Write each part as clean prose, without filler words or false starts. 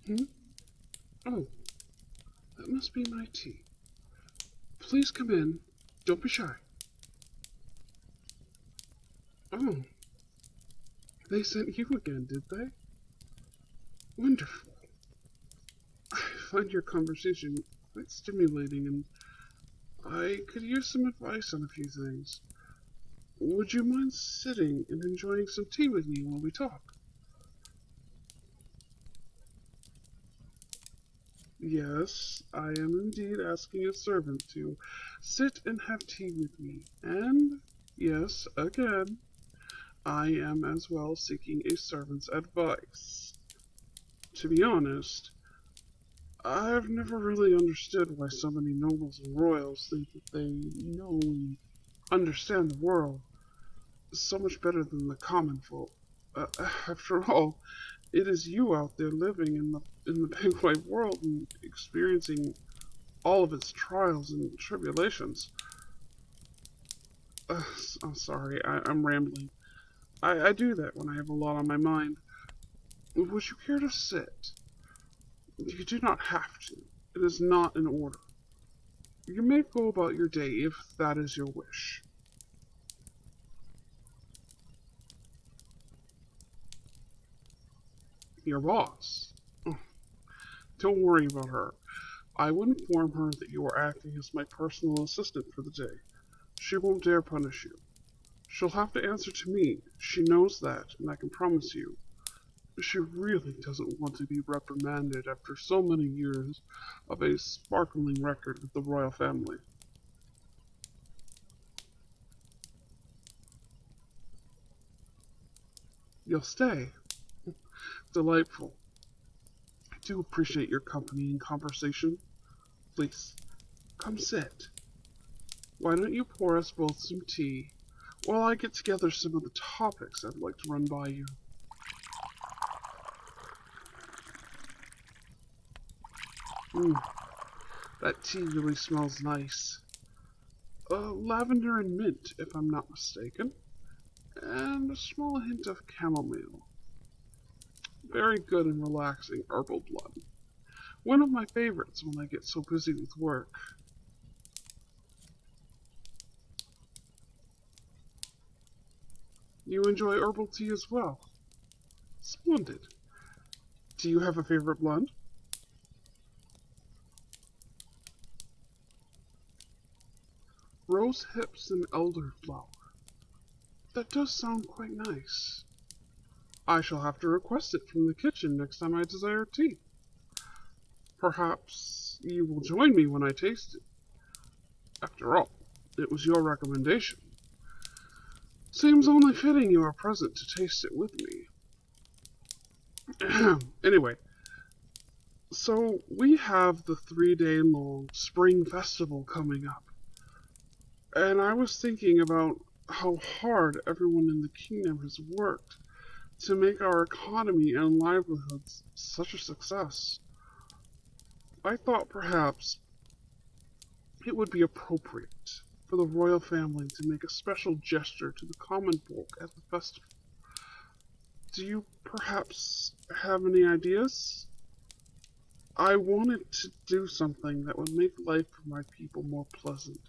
Hmm? Oh, that must be my tea. Please come in. Don't be shy. Oh, they sent you again, did they? Wonderful. I find your conversation quite stimulating, and I could use some advice on a few things. Would you mind sitting and enjoying some tea with me while we talk? Yes, I am indeed asking a servant to sit and have tea with me. And, yes, again, I am as well seeking a servant's advice. To be honest, I've never really understood why so many nobles and royals think that they know and understand the world so much better than the common folk. After all, it is you out there living in the big wide world and experiencing all of its trials and tribulations. I'm sorry, I'm rambling. I do that when I have a lot on my mind. Would you care to sit? You do not have to. It is not an order. You may go about your day if that is your wish. Your boss. Oh, don't worry about her. I will inform her that you are acting as my personal assistant for the day. She won't dare punish you. She'll have to answer to me. She knows that, and I can promise you, she really doesn't want to be reprimanded after so many years of a sparkling record with the royal family. You'll stay. Delightful. I do appreciate your company and conversation. Please, come sit. Why don't you pour us both some tea while I get together some of the topics I'd like to run by you? Mm, that tea really smells nice. Lavender and mint, if I'm not mistaken, and a small hint of chamomile. Very good and relaxing herbal blend. One of my favorites when I get so busy with work. You enjoy herbal tea as well? Splendid. Do you have a favorite blend? Rose hips and elderflower. That does sound quite nice. I shall have to request it from the kitchen next time I desire tea. Perhaps you will join me when I taste it. After all, it was your recommendation. Seems only fitting you are present to taste it with me. Anyway, so we have the 3 day long spring festival coming up. And I was thinking about how hard everyone in the kingdom has worked to make our economy and livelihoods such a success. I thought perhaps it would be appropriate for the royal family to make a special gesture to the common folk at the festival. Do you perhaps have any ideas? I wanted to do something that would make life for my people more pleasant.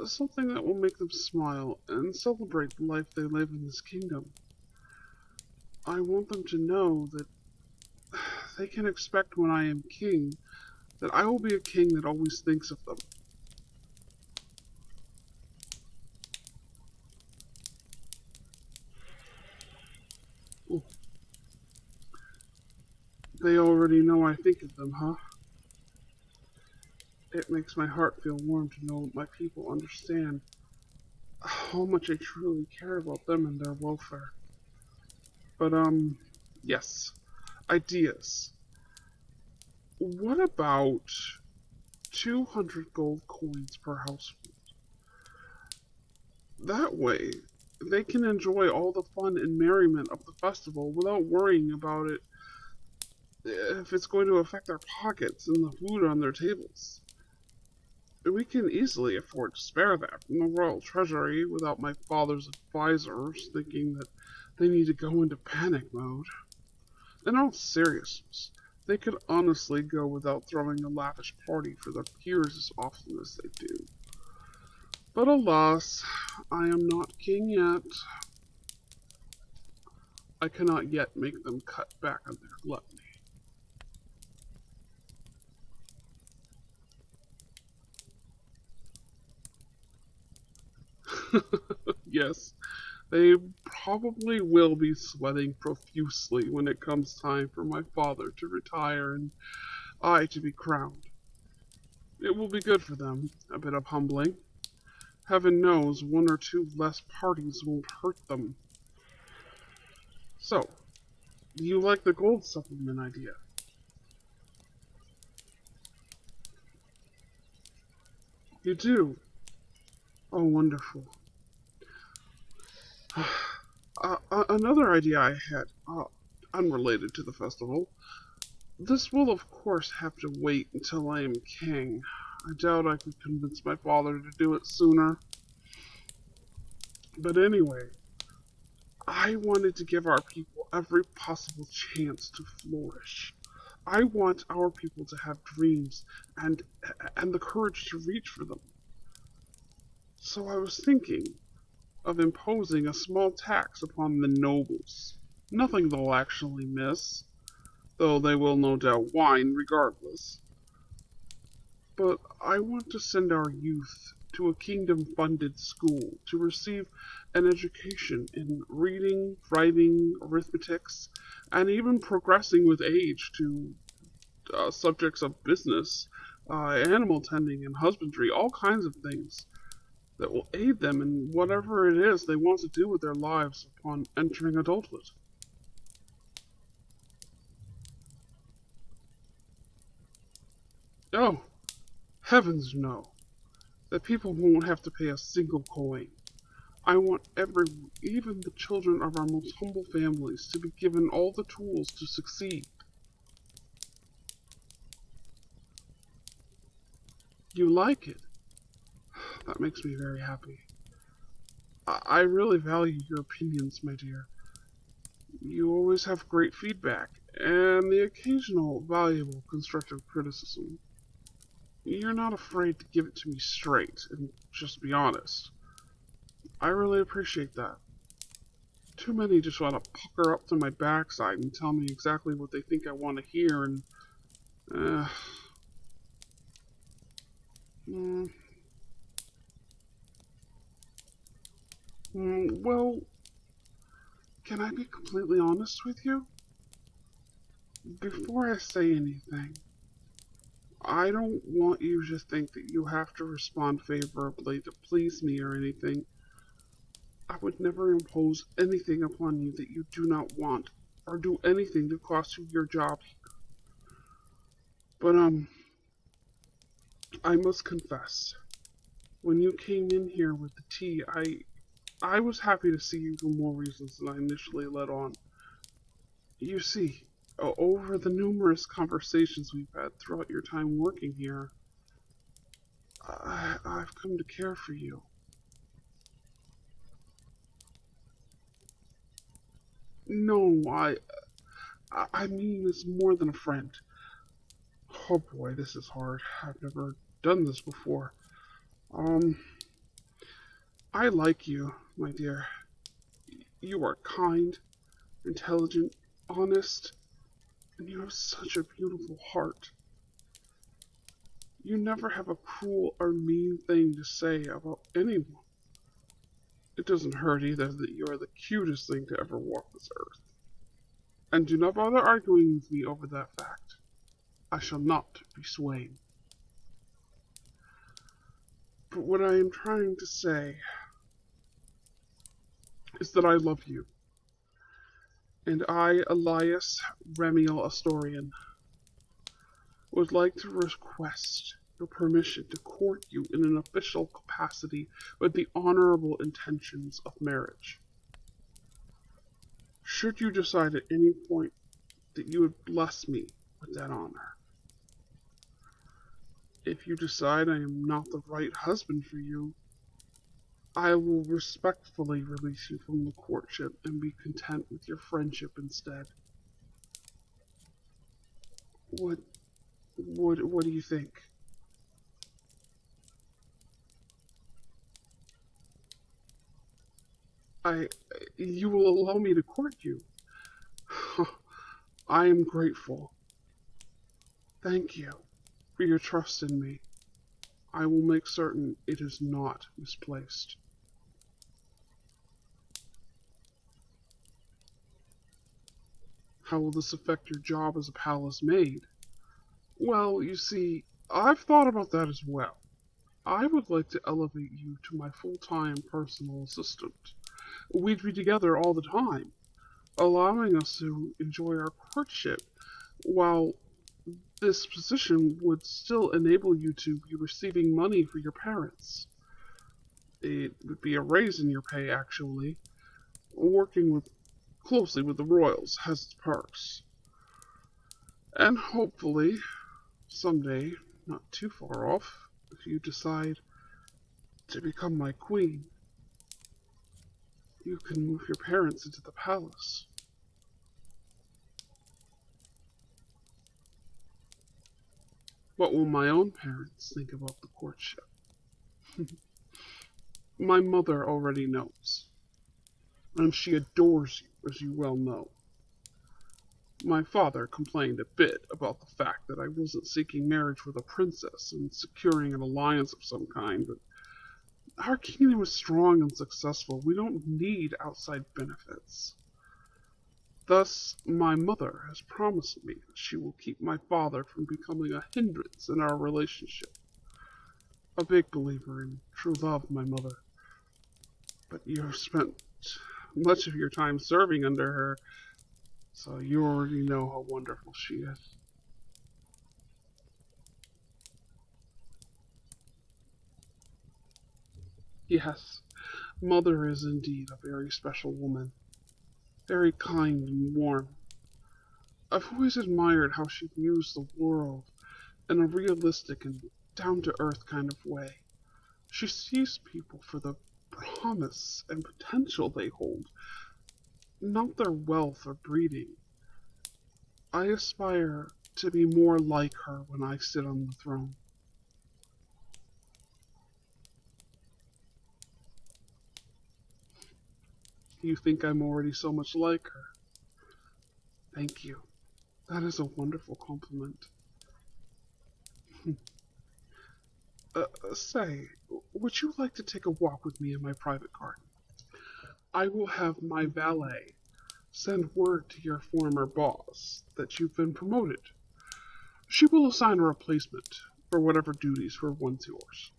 Something that will make them smile and celebrate the life they live in this kingdom. I want them to know that they can expect when I am king that I will be a king that always thinks of them. Ooh, they already know I think of them, huh? It makes my heart feel warm to know that my people understand how much I truly care about them and their welfare. But, yes, ideas. What about 200 gold coins per household? That way, they can enjoy all the fun and merriment of the festival without worrying about it if it's going to affect their pockets and the food on their tables. We can easily afford to spare that from the royal treasury without my father's advisors thinking that they need to go into panic mode. In all seriousness, They could honestly go without throwing a lavish party for their peers as often as they do. But alas, I am not king yet. I cannot yet make them cut back on their gluttony. Yes, they probably will be sweating profusely when it comes time for my father to retire and I to be crowned. It will be good for them, a bit of humbling. Heaven knows one or two less parties won't hurt them. So, do you like the gold supplement idea? You do? Oh, wonderful. Another idea I had, unrelated to the festival. This will, of course, have to wait until I am king. I doubt I could convince my father to do it sooner. But anyway, I wanted to give our people every possible chance to flourish. I want our people to have dreams and the courage to reach for them. So I was thinking of imposing a small tax upon the nobles. Nothing they'll actually miss, though they will no doubt whine regardless. But I want to send our youth to a kingdom-funded school to receive an education in reading, writing, arithmetics, and even progressing with age to subjects of business, animal tending and husbandry, all kinds of things that will aid them in whatever it is they want to do with their lives upon entering adulthood. Oh, heavens no. That people won't have to pay a single coin. I want everyone, even the children of our most humble families, to be given all the tools to succeed. You like it? That makes me very happy. I really value your opinions, my dear. You always have great feedback, and the occasional valuable constructive criticism. You're not afraid to give it to me straight and just be honest. I really appreciate that. Too many just want to pucker up to my backside and tell me exactly what they think I want to hear, and uh, mm, well, can I be completely honest with you? Before I say anything, I don't want you to think that you have to respond favorably to please me or anything. I would never impose anything upon you that you do not want, or do anything to cost you your job. But, I must confess, when you came in here with the tea, I was happy to see you for more reasons than I initially let on. You see, over the numerous conversations we've had throughout your time working here, I've come to care for you. No, I mean this more than a friend. Oh boy, this is hard. I've never done this before. Um, I like you, my dear. You are kind, intelligent, honest, and you have such a beautiful heart. You never have a cruel or mean thing to say about anyone. It doesn't hurt either that you are the cutest thing to ever walk this earth. And do not bother arguing with me over that fact. I shall not be swayed. But what I am trying to say is that I love you. And I, Elias Remiel Astorian, would like to request your permission to court you in an official capacity with the honorable intentions of marriage. Should you decide at any point that you would bless me with that honor. If you decide I am not the right husband for you, I will respectfully release you from the courtship and be content with your friendship instead. What, what do you think? I, you will allow me to court you. I am grateful. Thank you for your trust in me. I will make certain it is not misplaced. How will this affect your job as a palace maid? Well, you see, I've thought about that as well. I would like to elevate you to my full-time personal assistant. We'd be together all the time, allowing us to enjoy our courtship, while this position would still enable you to be receiving money for your parents. It would be a raise in your pay, actually. Working closely with the royals has its perks. And hopefully, someday, not too far off, if you decide to become my queen, you can move your parents into the palace. What will my own parents think about the courtship? My mother already knows, and she adores you, as you well know. My father complained a bit about the fact that I wasn't seeking marriage with a princess and securing an alliance of some kind, but our kingdom is strong and successful. We don't need outside benefits. Thus, my mother has promised me that she will keep my father from becoming a hindrance in our relationship. A big believer in true love, my mother. But you have spent much of your time serving under her, so you already know how wonderful she is. Yes, Mother is indeed a very special woman, very kind and warm. I've always admired how she views the world in a realistic and down-to-earth kind of way. She sees people for the promise and potential they hold, not their wealth or breeding. I aspire to be more like her when I sit on the throne. You think I'm already so much like her? Thank you. That is a wonderful compliment. Say, would you like to take a walk with me in my private garden? I will have my valet send word to your former boss that you've been promoted. She will assign a replacement for whatever duties were once yours.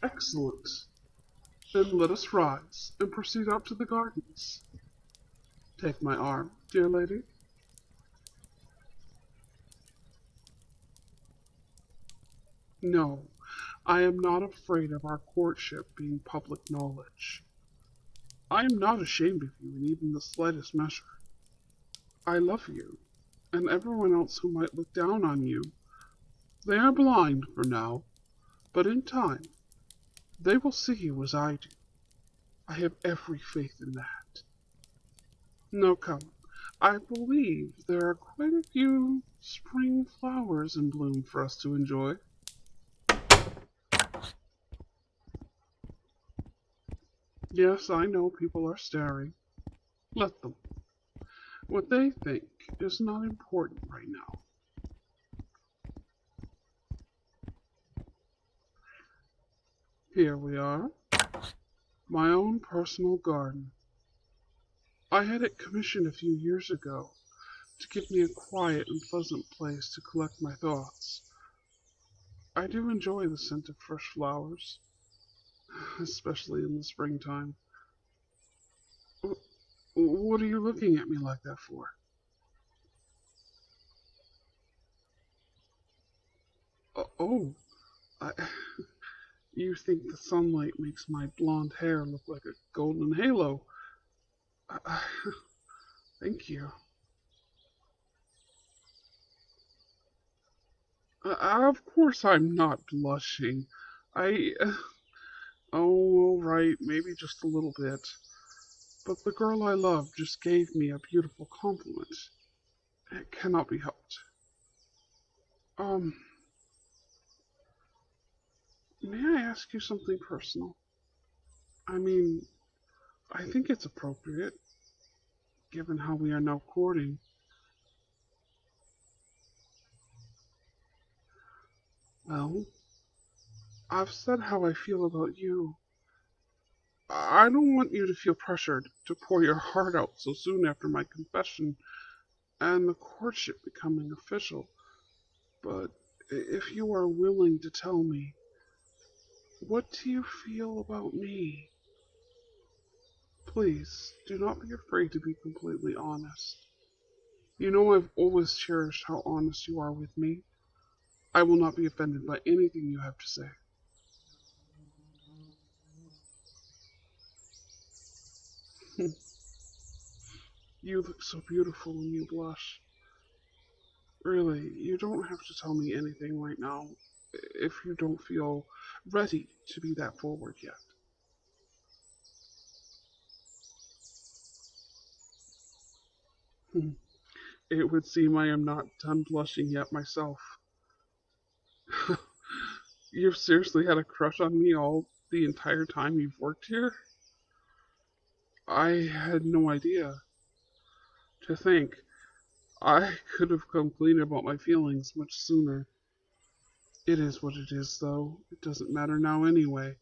Excellent. Then let us rise and proceed up to the gardens. Take my arm, dear lady. No, I am not afraid of our courtship being public knowledge. I am not ashamed of you in even the slightest measure. I love you, and everyone else who might look down on you. They are blind for now, but in time they will see you as I do. I have every faith in that. Now come, I believe there are quite a few spring flowers in bloom for us to enjoy. Yes, I know people are staring. Let them. What they think is not important right now. Here we are, my own personal garden. I had it commissioned a few years ago to give me a quiet and pleasant place to collect my thoughts. I do enjoy the scent of fresh flowers, especially in the springtime. What are you looking at me like that for? Oh, I, you think the sunlight makes my blonde hair look like a golden halo. Uh, Thank you. Of course I'm not blushing. I... oh, all right, maybe just a little bit. but the girl I love just gave me a beautiful compliment. It cannot be helped. Um, may I ask you something personal? I mean, I think it's appropriate, given how we are now courting. Well, I've said how I feel about you. I don't want you to feel pressured to pour your heart out so soon after my confession and the courtship becoming official. But if you are willing to tell me, what do you feel about me? Please, do not be afraid to be completely honest. You know I've always cherished how honest you are with me. I will not be offended by anything you have to say. You look so beautiful when you blush. Really, you don't have to tell me anything right now if you don't feel ready to be that forward yet. It would seem I am not done blushing yet myself. You've seriously had a crush on me all the entire time you've worked here? I had no idea. To think, I could have come clean about my feelings much sooner. It is what it is, though. It doesn't matter now anyway.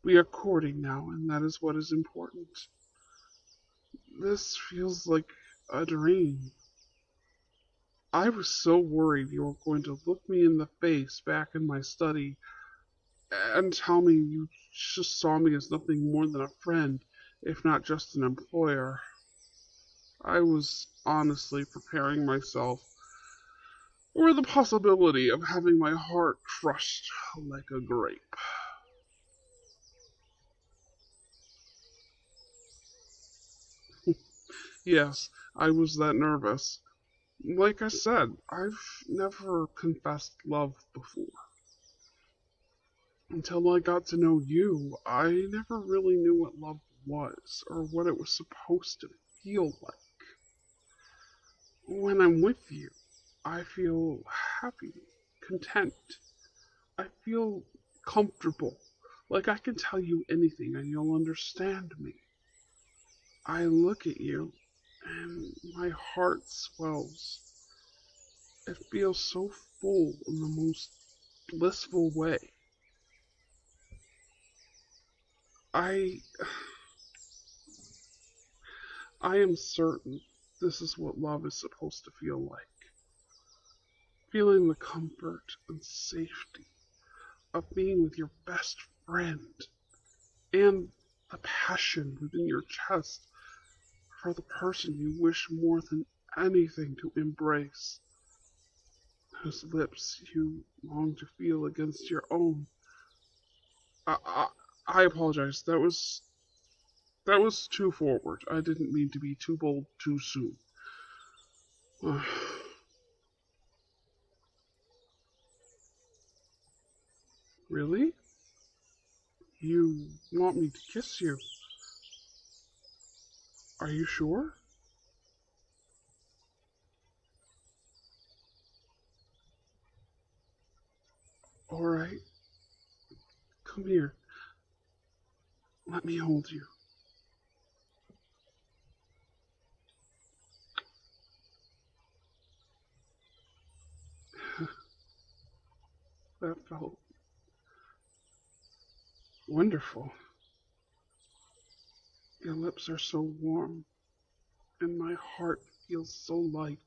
We are courting now, and that is what is important. This feels like a dream. I was so worried you were going to look me in the face back in my study and tell me you just saw me as nothing more than a friend, if not just an employer. I was honestly preparing myself for the possibility of having my heart crushed like a grape. Yes, I was that nervous. Like I said, I've never confessed love before. Until I got to know you, I never really knew what love was or what it was supposed to feel like. When I'm with you, I feel happy, content. I feel comfortable, like I can tell you anything and you'll understand me. I look at you and my heart swells. It feels so full in the most blissful way. I I am certain this is what love is supposed to feel like. Feeling the comfort and safety of being with your best friend and the passion within your chest for the person you wish more than anything to embrace, whose lips you long to feel against your own. I, I, I apologize. That was too forward. I didn't mean to be too bold too soon. Really? You want me to kiss you? Are you sure? Alright, come here. Let me hold you. That felt wonderful. Your lips are so warm, and my heart feels so light.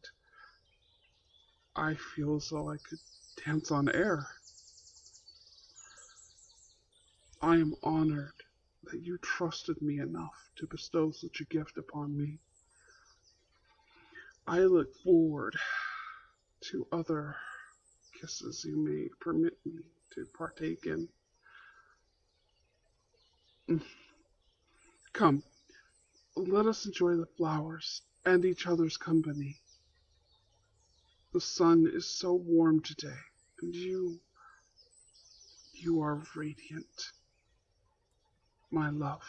I feel as though I could dance on air. I am honored that you trusted me enough to bestow such a gift upon me. I look forward to other kisses you may permit me to partake in. Come, let us enjoy the flowers and each other's company. The sun is so warm today, and you are radiant, my love.